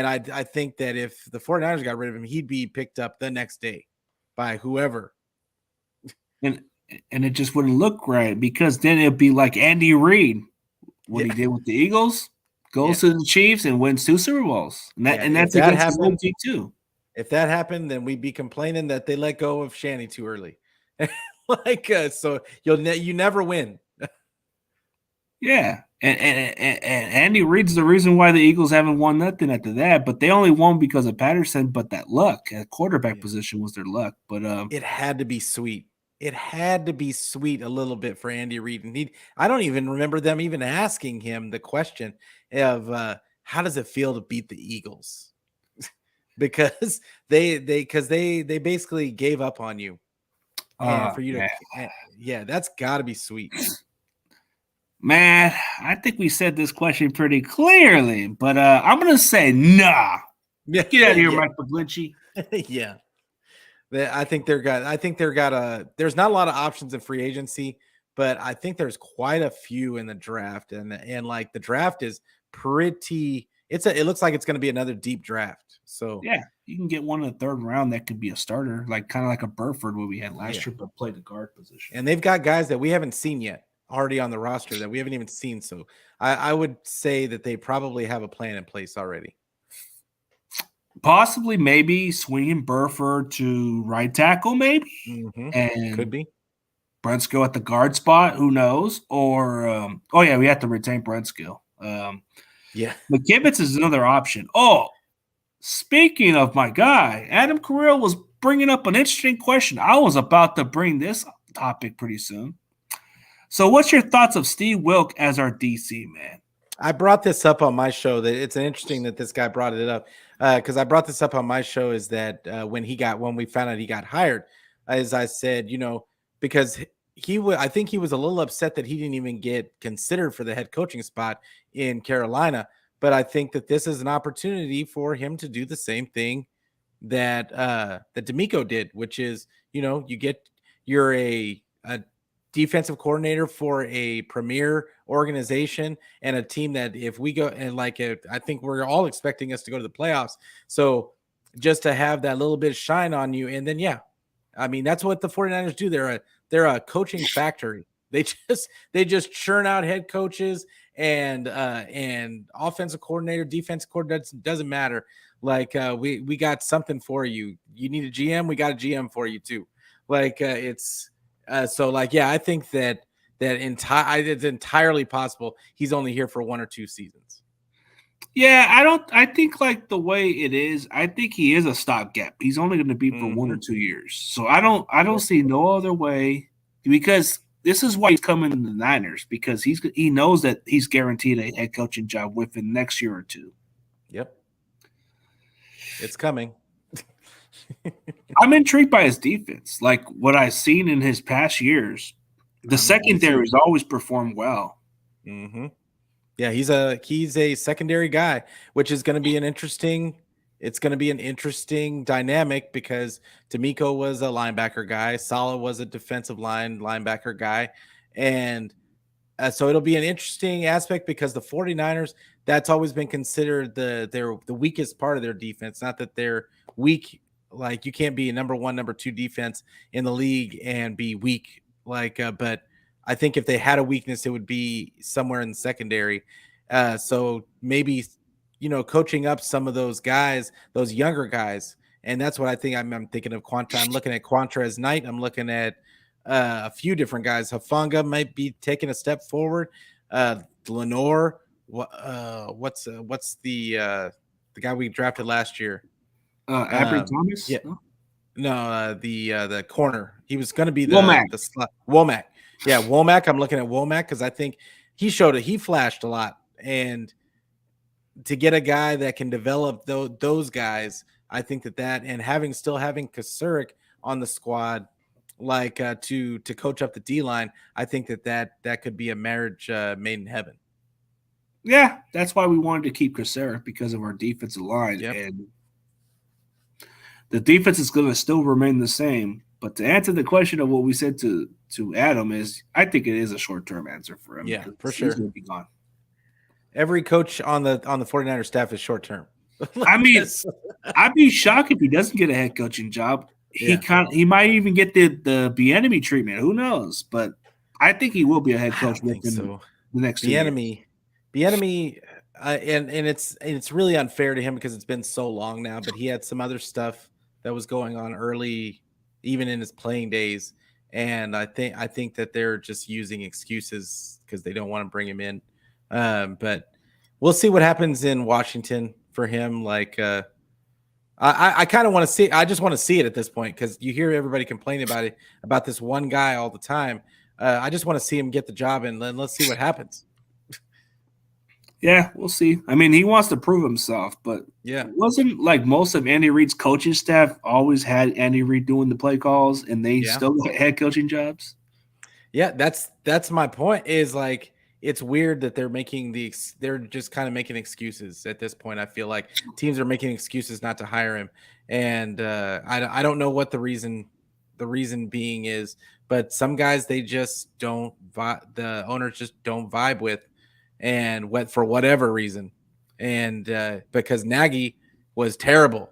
I think that if the 49ers got rid of him, he'd be picked up the next day by whoever. And it just wouldn't look right because then it'd be like Andy Reid, what he did with the Eagles, goes to the Chiefs and wins 2 Super Bowls. And that's against his own team too. If that happened, then we'd be complaining that they let go of Shanny too early. So you never win. Yeah. And Andy Reid's the reason why the Eagles haven't won nothing after that, but they only won because of Patterson, but that luck at quarterback position was their luck. But it had to be sweet. It had to be sweet a little bit for Andy Reid. And I don't even remember them even asking him the question of how does it feel to beat the Eagles? Because they basically gave up on you. And for you to that's got to be sweet. Man, I think we said this question pretty clearly, but I'm gonna say nah. Get out of here, Mike McGlinchey. Yeah. I think there's not a lot of options in free agency, but I think there's quite a few in the draft. And like the draft is pretty it looks like it's going to be another deep draft. So yeah, you can get one in the 3rd round that could be a starter, like kind of like a Burford what we had last year, but play the guard position. And they've got guys that we haven't seen yet already on the roster that we haven't even seen. So I would say that they probably have a plan in place already. Possibly, maybe swinging Burford to right tackle, maybe, and could be Brentskill at the guard spot. Who knows? Or we have to retain Brentskill. McKivitz is another option. Oh, speaking of my guy, Adam Carrillo was bringing up an interesting question. I was about to bring this topic pretty soon. So, what's your thoughts of Steve Wilk as our DC, man? I brought this up on my show. That it's interesting that this guy brought it up because I brought this up on my show. Is that when we found out he got hired, as I said, because I think he was a little upset that he didn't even get considered for the head coaching spot in Carolina. But I think that this is an opportunity for him to do the same thing that D'Amico did, which is, you're a defensive coordinator for a premier organization and a team that if we go and I think we're all expecting us to go to the playoffs. So just to have that little bit of shine on you. And then, I mean, that's what the 49ers do. They're a coaching factory. They just churn out head coaches and offensive coordinator, defensive coordinator, doesn't matter. We got something for you. You need a GM. We got a GM for you too. I think that it's entirely possible he's only here for 1 or 2 seasons. Yeah, I think like the way it is, I think he is a stopgap. He's only going to be for 1 or 2 years. So I don't see no other way, because this is why he's coming to the Niners, because he knows that he's guaranteed a head coaching job within next year or two. Yep. It's coming. I'm intrigued by his defense. Like what I've seen in his past years, the secondary has always performed well. Mm-hmm. Yeah, he's a secondary guy, which is going to be an interesting. It's going to be an interesting dynamic because D'Amico was a linebacker guy, Saleh was a defensive linebacker guy, and so it'll be an interesting aspect because the 49ers, that's always been considered the weakest part of their defense. Not that they're weak, like you can't be a number 1, number 2 defense in the league and be weak. But I think if they had a weakness, it would be somewhere in the secondary. So maybe coaching up some of those guys, those younger guys, and that's what I think. I'm thinking of Quanta. I'm looking at Quantrez Knight. I'm looking at a few different guys. Hufanga might be taking a step forward. Lenore, what's the guy we drafted last year? Avery Thomas? Yeah. No, the corner. He was going to be Womack. the slot. Womack. Yeah, Womack. I'm looking at Womack because I think he showed it. He flashed a lot, and to get a guy that can develop those guys, I think that and still having Kasurik on the squad, like to coach up the D line, I think that could be a marriage made in heaven. Yeah, that's why we wanted to keep Kasurik, because of our defensive line. Yep. And the defense is going to still remain the same. But to answer the question of what we said to Adam is, I think it is a short-term answer for him. Yeah, for sure. He's going to be gone. Every coach on the 49ers staff is short-term. I mean, I'd be shocked if he doesn't get a head coaching job. He might even get the Bieniemy treatment. Who knows? But I think he will be a head coach within the next year. Bieniemy, and it's really unfair to him because it's been so long now. But he had some other stuff that was going on early, even in his playing days, and I think that they're just using excuses because they don't want to bring him in. But we'll see what happens in Washington for him. Like, I kind of want to see. I just want to see it at this point because you hear everybody complaining about this one guy all the time. I just want to see him get the job, and then let's see what happens. Yeah, we'll see. I mean, he wants to prove himself, but wasn't like most of Andy Reid's coaching staff always had Andy Reid doing the play calls, and they still got head coaching jobs? Yeah, that's my point. Is like, it's weird that they're just kind of making excuses at this point. I feel like teams are making excuses not to hire him, and I don't know what the reason being is, but some guys they just don't the owners just don't vibe with, and for whatever reason, and because Nagy was terrible.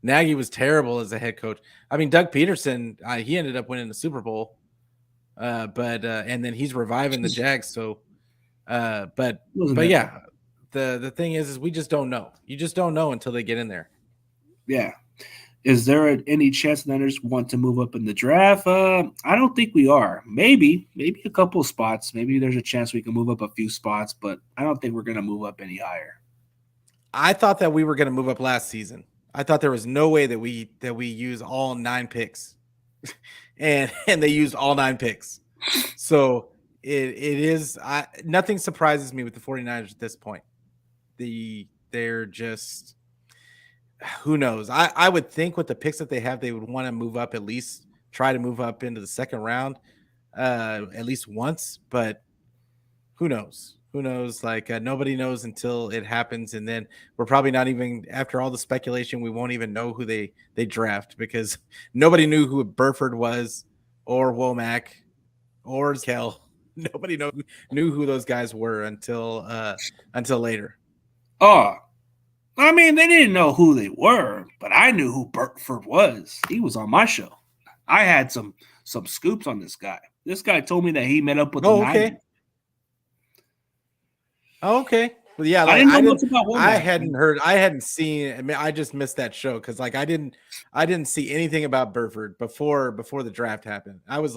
Nagy was terrible as a head coach. I mean, Doug Peterson, he ended up winning the Super Bowl. But and then he's reviving the Jags. So, but yeah, the thing is we just don't know. You just don't know until they get in there. Yeah. Is there any chance the Niners want to move up in the draft? I don't think we are. Maybe a couple of spots. Maybe there's a chance we can move up a few spots, but I don't think we're going to move up any higher. I thought that we were going to move up last season. I thought there was no way that we use all 9 picks. And they used all 9 picks. So it is nothing surprises me with the 49ers at this point. They're just, who knows? I would think with the picks that they have, they would want to move up, at least try to move up into the second round at least once, but who knows? Who knows? Like nobody knows until it happens, and then we're probably not even, after all the speculation, we won't even know who they draft because nobody knew who Burford was or Womack or Kell. Nobody knew who those guys were until later. Oh, I mean, they didn't know who they were, but I knew who Burford was. He was on my show. I had some scoops on this guy. This guy told me that he met up with the Niners. Oh, okay. But yeah, I like didn't know much about I Womack. hadn't seen. I mean, I just missed that show because like I didn't see anything about Burford before the draft happened. I was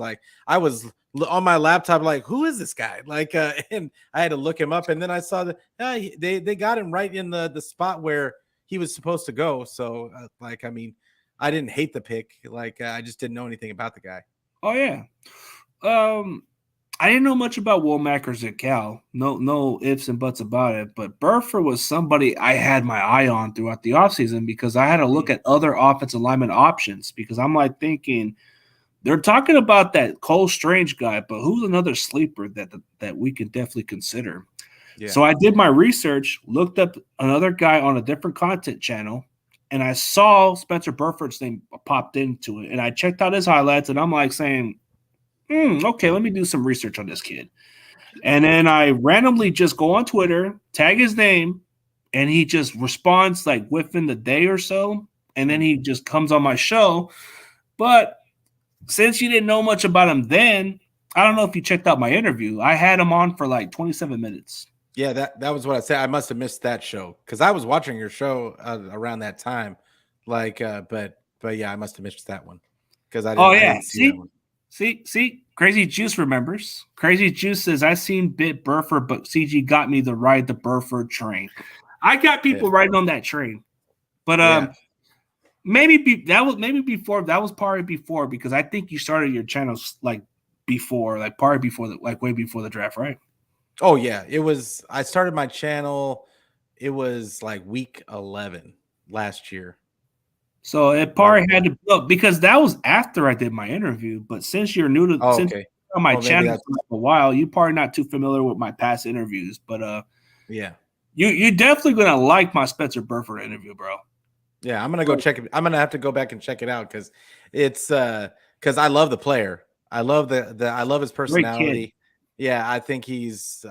on my laptop like, who is this guy? Like, and I had to look him up, and then I saw that they got him right in the spot where he was supposed to go. So like, I mean, I didn't hate the pick. Like, I just didn't know anything about the guy. Oh yeah. I didn't know much about Womack or Zakel. No ifs and buts about it. But Burford was somebody I had my eye on throughout the offseason because I had to look at other offensive lineman options because I'm like thinking they're talking about that Cole Strange guy, but who's another sleeper that we can definitely consider? Yeah. So I did my research, looked up another guy on a different content channel, and I saw Spencer Burford's name popped into it. And I checked out his highlights, and I'm like saying, okay, let me do some research on this kid. And then I randomly just go on Twitter, tag his name, and he just responds like within the day or so. And then he just comes on my show. But since you didn't know much about him then, I don't know if you checked out my interview. I had him on for like 27 minutes. Yeah, that was what I said. I must have missed that show because I was watching your show around that time. Like, but yeah, I must have missed that one because I didn't. Oh yeah, I didn't see that one. See, Crazy Juice remembers. Crazy Juice says, I seen Bit Burford, but CG got me to ride the Burford train. I got people riding on that train. But maybe that was probably before because I think you started your channels like before, like probably before way before the draft, right? Oh yeah. I started my channel, it was like week 11 last year. So it probably had to look because that was after I did my interview. But since you're new to you're on my channel for a while, you're probably not too familiar with my past interviews. But yeah, you're definitely gonna like my Spencer Burford interview, bro. Yeah, I'm gonna go check it. I'm gonna have to go back and check it out because it's because I love the player. I love I love his personality. Yeah, I think it's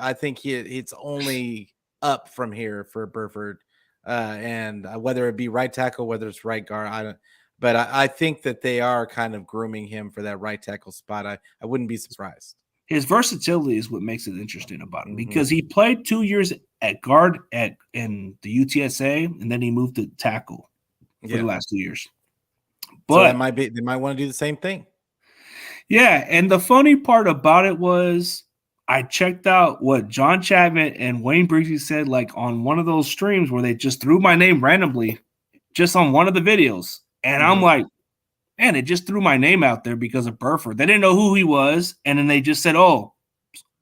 only up from here for Burford. And whether it be right tackle, whether it's right guard, I think that they are kind of grooming him for that right tackle spot. I wouldn't be surprised. His versatility is what makes it interesting about him because he played 2 years at guard in the UTSA, and then he moved to tackle for the last 2 years. But so they might want to do the same thing. Yeah, and the funny part about it was I checked out what John Chapman and Wayne Breezy said, like on one of those streams where they just threw my name randomly, just on one of the videos, and I'm like, man, it just threw my name out there because of Burford. They didn't know who he was, and then they just said, oh,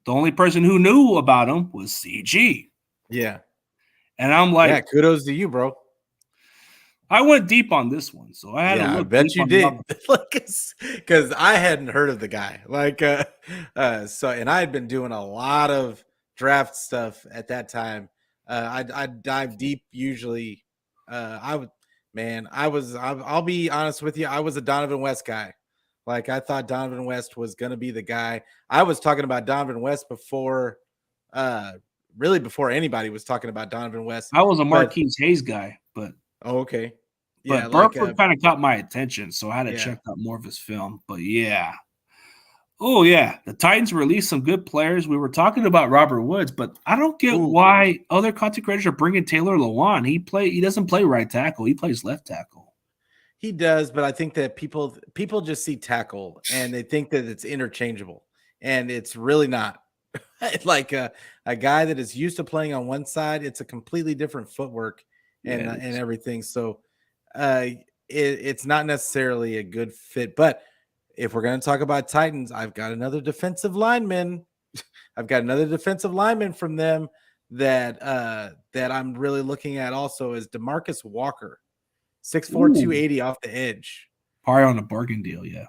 the only person who knew about him was CG. Yeah, and I'm like, yeah, kudos to you, bro. I went deep on this one, so I had to look. I bet you did, because I hadn't heard of the guy. Like, so, and I had been doing a lot of draft stuff at that time. I dive deep usually. I'll be honest with you. I was a Donovan West guy. Like, I thought Donovan West was going to be the guy. I was talking about Donovan West before anybody was talking about Donovan West. I was a Marquise Hayes guy, but. Oh, okay. Yeah, but Burford kind of caught my attention, so I had to check out more of his film. But yeah. Oh, yeah. The Titans released some good players. We were talking about Robert Woods, but I don't get why other content creators are bringing Taylor Lewan. He doesn't play right tackle. He plays left tackle. He does, but I think that people just see tackle and they think that it's interchangeable, and it's really not. Like a guy that is used to playing on one side, it's a completely different footwork and everything. So it's not necessarily a good fit. But if we're going to talk about Titans, I've got another defensive lineman. From them that I'm really looking at also is DeMarcus Walker, 6'4", 280 off the edge. Probably on a bargain deal, yeah.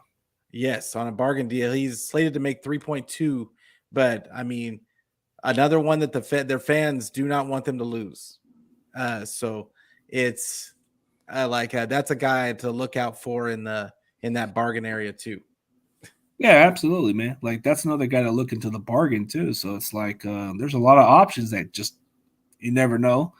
Yes, on a bargain deal. He's slated to make 3.2, but I mean, another one that their fans do not want them to lose. So it's that's a guy to look out for in that bargain area too. Yeah, absolutely, man. Like, that's another guy to look into the bargain too. So it's like there's a lot of options that just you never know.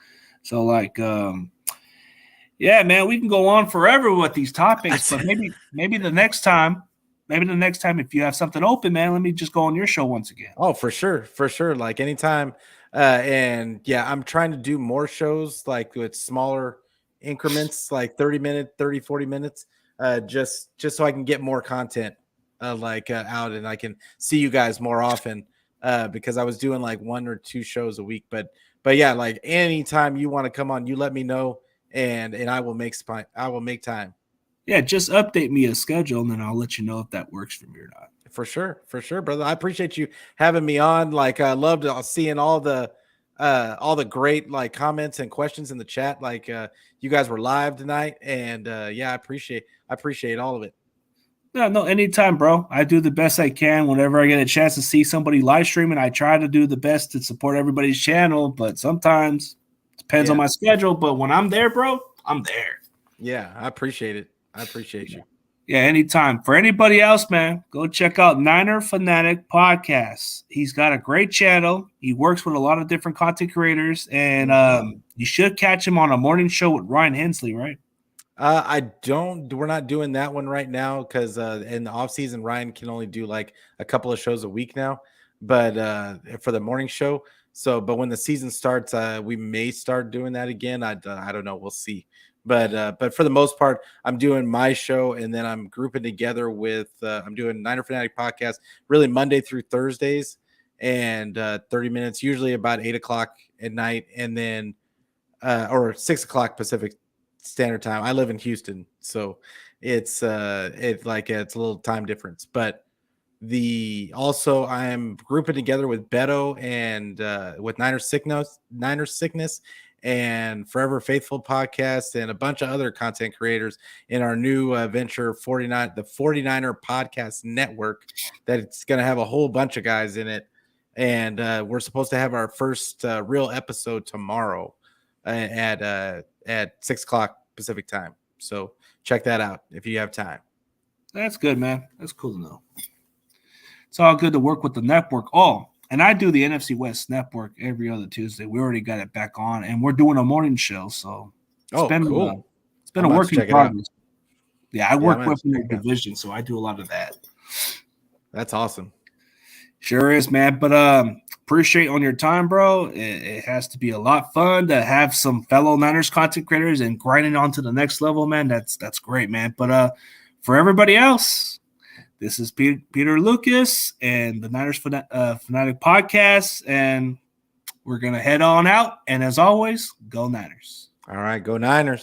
So like yeah, man, we can go on forever with these topics, but maybe the next time if you have something open, man, let me just go on your show once again. Oh, for sure. Like anytime And yeah, I'm trying to do more shows like with smaller increments, like 40 minutes, just so I can get more content out, and I can see you guys more often, because I was doing like 1 or 2 shows a week. But yeah, like anytime you want to come on, you let me know, and I will make time. Yeah, just update me a schedule, and then I'll let you know if that works for me or not. For sure, brother. I appreciate you having me on. Like, I loved seeing all the great like comments and questions in the chat. Like, you guys were live tonight, and yeah, I appreciate all of it. No, anytime, bro. I do the best I can whenever I get a chance to see somebody live streaming. I try to do the best to support everybody's channel, but sometimes it depends on my schedule. But when I'm there, bro, I'm there. Yeah, I appreciate it. I appreciate you. Yeah, anytime. For anybody else, man, go check out Niner Fanatic Podcast. He's got a great channel. He works with a lot of different content creators, and you should catch him on a morning show with Ryan Hensley, right? We're not doing that one right now because in the off season, Ryan can only do like a couple of shows a week now, but for the morning show. So, but when the season starts, we may start doing that again. I don't know. We'll see. But for the most part, I'm doing my show, and then I'm grouping together with I'm doing Niner Fanatic Podcast really Monday through Thursdays, and 30 minutes, usually about 8:00 at night, and then or 6:00 Pacific Standard Time. I live in Houston, so it's a little time difference. But also I'm grouping together with Beto and with Niner Sickness and Forever Faithful podcast and a bunch of other content creators in our new venture, the 49er Podcast Network, that's going to have a whole bunch of guys in it. And we're supposed to have our first real episode tomorrow at 6:00 Pacific time. So check that out if you have time. That's good, man. That's cool to know. It's all good to work with the network. Oh, and I do the NFC West network every other Tuesday. We already got it back on, and we're doing a morning show. So it's been cool. It's been a work in progress. Yeah, I work with the division, so I do a lot of that. That's awesome. Sure is, man. But appreciate on your time, bro. It has to be a lot fun to have some fellow Niners content creators and grinding on to the next level, man. That's great, man. But for everybody else, this is Peter Lucas and the Niners Fanatic Podcast, and we're going to head on out. And as always, go Niners. All right, go Niners.